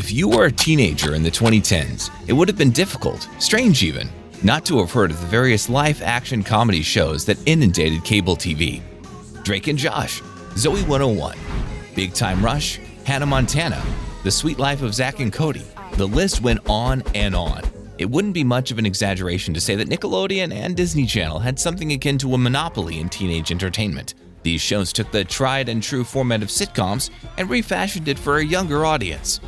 If you were a teenager in the 2010s, it would have been difficult, strange even, not to have heard of the various live-action comedy shows that inundated cable TV. Drake and Josh, Zoe 101, Big Time Rush, Hannah Montana, The Sweet Life of Zack and Cody. The list went on and on. It wouldn't be much of an exaggeration to say that Nickelodeon and Disney Channel had something akin to a monopoly in teenage entertainment. These shows took the tried and true format of sitcoms and refashioned it for a younger audience.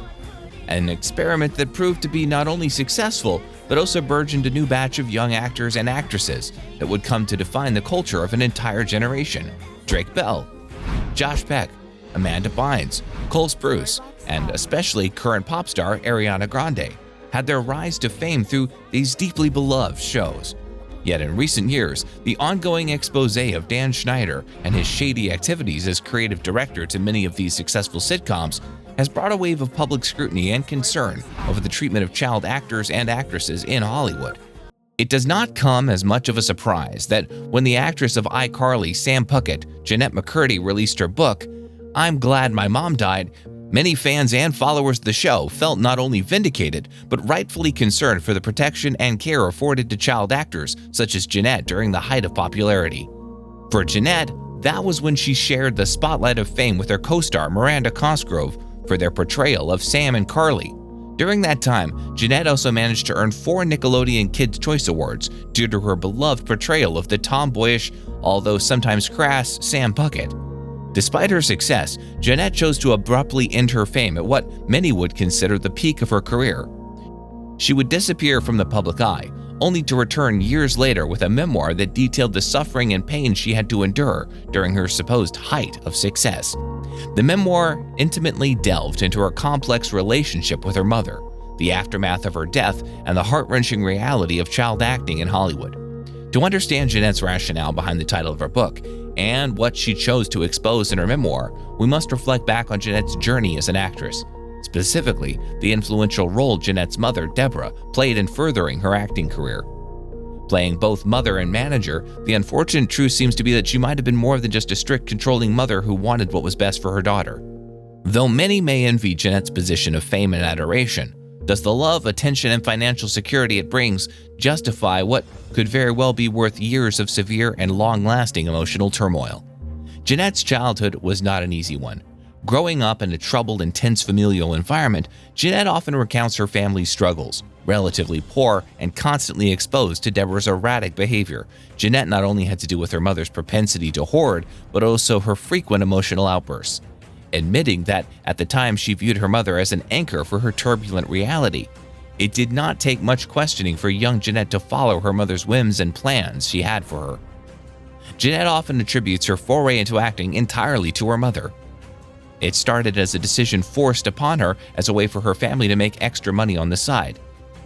An experiment that proved to be not only successful, but also burgeoned a new batch of young actors and actresses that would come to define the culture of an entire generation. Drake Bell, Josh Peck, Amanda Bynes, Cole Sprouse, and especially current pop star Ariana Grande had their rise to fame through these deeply beloved shows. Yet in recent years, the ongoing expose of Dan Schneider and his shady activities as creative director to many of these successful sitcoms has brought a wave of public scrutiny and concern over the treatment of child actors and actresses in Hollywood. It does not come as much of a surprise that when the actress of iCarly, Sam Puckett, Jennette McCurdy, released her book, I'm Glad My Mom Died, many fans and followers of the show felt not only vindicated, but rightfully concerned for the protection and care afforded to child actors such as Jennette during the height of popularity. For Jennette, that was when she shared the spotlight of fame with her co-star Miranda Cosgrove for their portrayal of Sam and Carly. During that time, Jennette also managed to earn 4 Nickelodeon Kids' Choice Awards due to her beloved portrayal of the tomboyish, although sometimes crass, Sam Puckett. Despite her success, Jennette chose to abruptly end her fame at what many would consider the peak of her career. She would disappear from the public eye, only to return years later with a memoir that detailed the suffering and pain she had to endure during her supposed height of success. The memoir intimately delved into her complex relationship with her mother, the aftermath of her death, and the heart-wrenching reality of child acting in Hollywood. To understand Jennette's rationale behind the title of her book and what she chose to expose in her memoir, we must reflect back on Jennette's journey as an actress, specifically the influential role Jennette's mother, Deborah, played in furthering her acting career. Playing both mother and manager, the unfortunate truth seems to be that she might have been more than just a strict, controlling mother who wanted what was best for her daughter. Though many may envy Jennette's position of fame and adoration, does the love, attention, and financial security it brings justify what could very well be worth years of severe and long-lasting emotional turmoil? Jennette's childhood was not an easy one. Growing up in a troubled and tense familial environment, Jennette often recounts her family's struggles. Relatively poor and constantly exposed to Deborah's erratic behavior, Jennette not only had to do with her mother's propensity to hoard, but also her frequent emotional outbursts. Admitting that at the time she viewed her mother as an anchor for her turbulent reality, it did not take much questioning for young Jennette to follow her mother's whims and plans she had for her. Jennette often attributes her foray into acting entirely to her mother. It started as a decision forced upon her as a way for her family to make extra money on the side.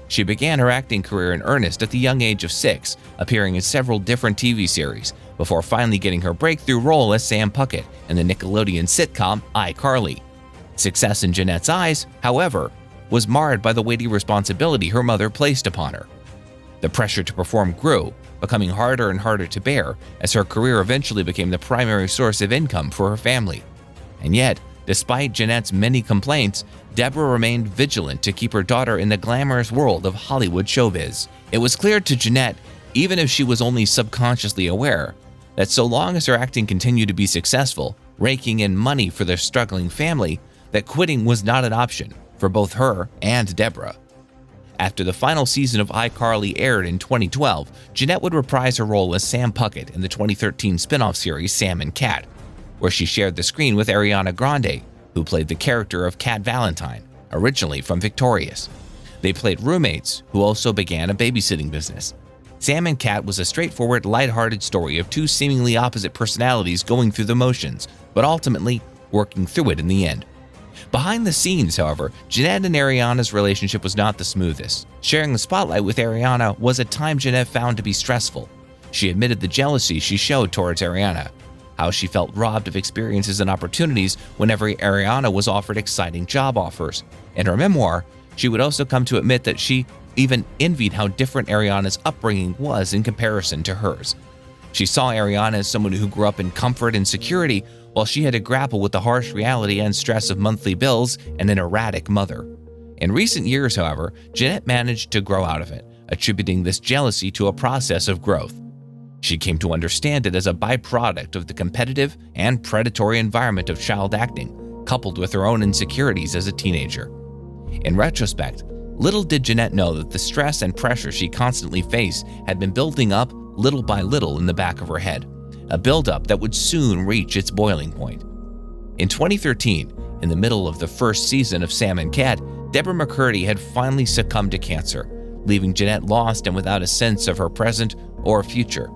She began her acting career in earnest at the young age of 6, appearing in several different TV series, before finally getting her breakthrough role as Sam Puckett in the Nickelodeon sitcom iCarly. Success in Jennette's eyes, however, was marred by the weighty responsibility her mother placed upon her. The pressure to perform grew, becoming harder and harder to bear as her career eventually became the primary source of income for her family. And yet, despite Jennette's many complaints, Deborah remained vigilant to keep her daughter in the glamorous world of Hollywood showbiz. It was clear to Jennette, even if she was only subconsciously aware, that so long as her acting continued to be successful, raking in money for their struggling family, that quitting was not an option for both her and Deborah. After the final season of iCarly aired in 2012, Jennette would reprise her role as Sam Puckett in the 2013 spin-off series Sam and Cat, where she shared the screen with Ariana Grande, who played the character of Cat Valentine, originally from Victorious. They played roommates who also began a babysitting business. Sam and Cat was a straightforward, lighthearted story of two seemingly opposite personalities going through the motions, but ultimately working through it in the end. Behind the scenes, however, Jennette and Ariana's relationship was not the smoothest. Sharing the spotlight with Ariana was a time Jennette found to be stressful. She admitted the jealousy she showed towards Ariana, how she felt robbed of experiences and opportunities whenever Ariana was offered exciting job offers. In her memoir, she would also come to admit that she even envied how different Ariana's upbringing was in comparison to hers. She saw Ariana as someone who grew up in comfort and security, while she had to grapple with the harsh reality and stress of monthly bills and an erratic mother. In recent years, however, Jennette managed to grow out of it, attributing this jealousy to a process of growth. She came to understand it as a byproduct of the competitive and predatory environment of child acting, coupled with her own insecurities as a teenager. In retrospect, little did Jennette know that the stress and pressure she constantly faced had been building up little by little in the back of her head, a buildup that would soon reach its boiling point. In 2013, in the middle of the first season of Sam and Cat, Deborah McCurdy had finally succumbed to cancer, leaving Jennette lost and without a sense of her present or future.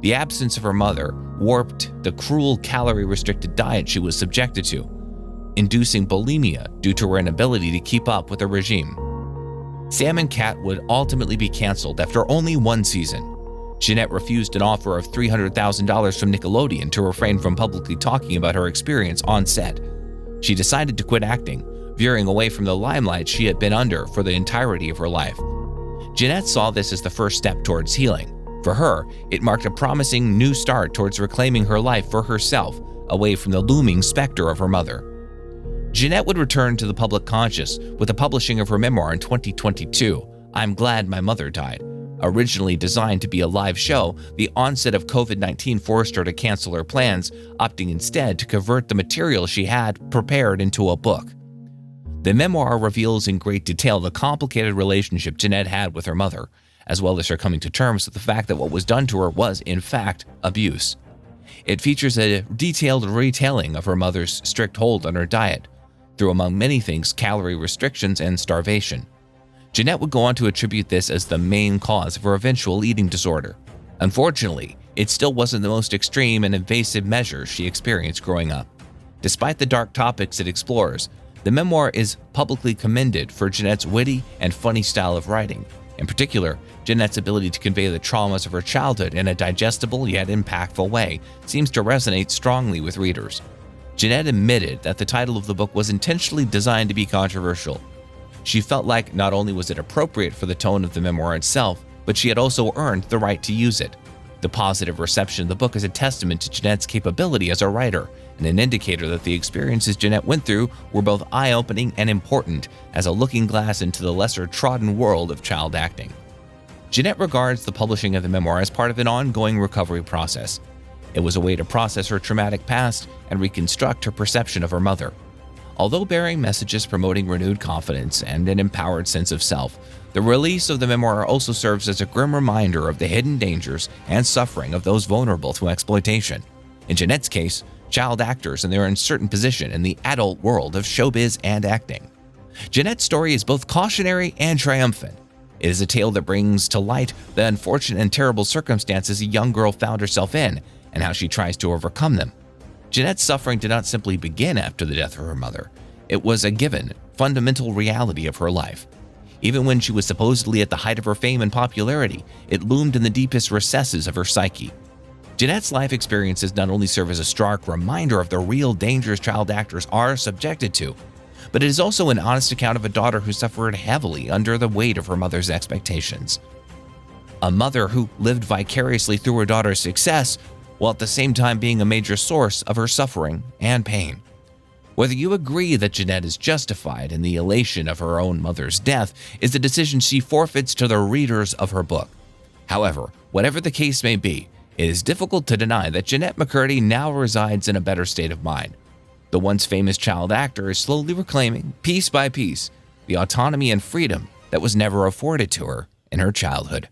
The absence of her mother warped the cruel calorie-restricted diet she was subjected to, inducing bulimia due to her inability to keep up with the regime. Sam and Cat would ultimately be canceled after only one season. Jennette refused an offer of $300,000 from Nickelodeon to refrain from publicly talking about her experience on set. She decided to quit acting, veering away from the limelight she had been under for the entirety of her life. Jennette saw this as the first step towards healing. For her, it marked a promising new start towards reclaiming her life for herself, away from the looming specter of her mother. Jennette would return to the public conscious with the publishing of her memoir in 2022, I'm Glad My Mother Died. Originally designed to be a live show, the onset of COVID-19 forced her to cancel her plans, opting instead to convert the material she had prepared into a book. The memoir reveals in great detail the complicated relationship Jennette had with her mother, as well as her coming to terms with the fact that what was done to her was, in fact, abuse. It features a detailed retelling of her mother's strict hold on her diet, through among many things calorie restrictions and starvation. Jennette would go on to attribute this as the main cause of her eventual eating disorder. Unfortunately, it still wasn't the most extreme and invasive measures she experienced growing up. Despite the dark topics it explores, the memoir is publicly commended for Jennette's witty and funny style of writing. In particular, Jennette's ability to convey the traumas of her childhood in a digestible yet impactful way seems to resonate strongly with readers. Jennette admitted that the title of the book was intentionally designed to be controversial. She felt like not only was it appropriate for the tone of the memoir itself, but she had also earned the right to use it. The positive reception of the book is a testament to Jennette's capability as a writer, and an indicator that the experiences Jennette went through were both eye-opening and important as a looking glass into the lesser-trodden world of child acting. Jennette regards the publishing of the memoir as part of an ongoing recovery process. It was a way to process her traumatic past and reconstruct her perception of her mother. Although bearing messages promoting renewed confidence and an empowered sense of self, the release of the memoir also serves as a grim reminder of the hidden dangers and suffering of those vulnerable to exploitation. In Jennette's case, child actors in their uncertain position in the adult world of showbiz and acting. Jennette's story is both cautionary and triumphant. It is a tale that brings to light the unfortunate and terrible circumstances a young girl found herself in and how she tries to overcome them. Jennette's suffering did not simply begin after the death of her mother. It was a given, fundamental reality of her life. Even when she was supposedly at the height of her fame and popularity, it loomed in the deepest recesses of her psyche. Jennette's life experiences not only serve as a stark reminder of the real dangers child actors are subjected to, but it is also an honest account of a daughter who suffered heavily under the weight of her mother's expectations. A mother who lived vicariously through her daughter's success, while at the same time being a major source of her suffering and pain. Whether you agree that Jennette is justified in the elation of her own mother's death is the decision she forfeits to the readers of her book. However, whatever the case may be, it is difficult to deny that Jennette McCurdy now resides in a better state of mind. The once famous child actor is slowly reclaiming, piece by piece, the autonomy and freedom that was never afforded to her in her childhood.